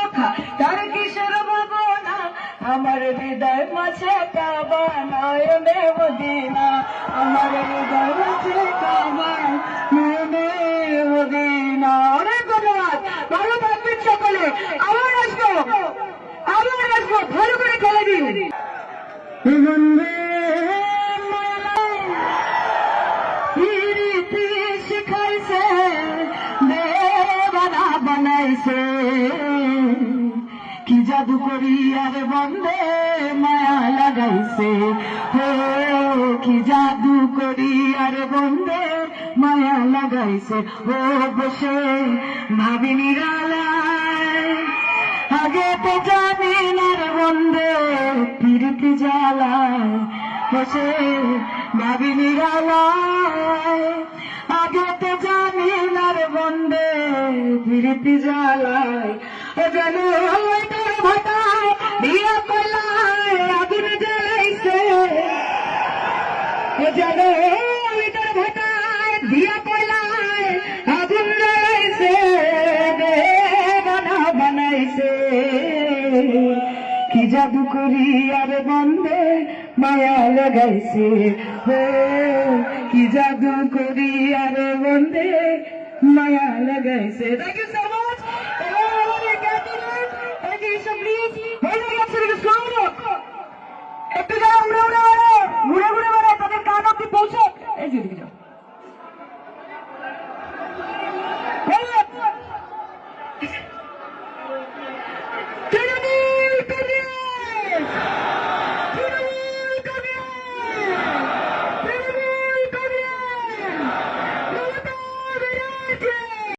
মাখা তার কিশোর ভাবনা আমার হৃদয় মাঝে কাবা নয়নে মদিনা আমার হৃদয় মাঝে কাবা নয়নে মদিনা। অনেক ধন্যবাদ, ভালো থাকবেন সকলে। আবার আসবো ভালো করে খেলে দিন। শিখাইছে দেবানা বানাইছে কি জাদু করি আর বন্দে মায়া লাগাইছে হো কি জাদু করি আর বন্দে মায়া লাগাইছে ও বসে ভাবিনি গালায় আগে তো জানি না রে বন্দে ফিরতি জ্বালায় বসে ভাবিনি গালায় আগে তো জানি না রে বন্দে ফিরতি জ্বালায় ও জানো তোর ভাটায় দিয়া কলায় আগুন জ্বালাইছে ও জানো তোর ভাটায় দিয়া কলায় আগুন জ্বালাইছে বানা বানাইছে কি জাদু করি আর বন্দে মায়া লাগাইছে ও কি জাদু করি আর বন্দে মায়া লাগাইছে। Thank you so much. একটু যারা উড়ে উড়ে বেড়ায় তাদের কান অব্দি পৌঁছে এই যে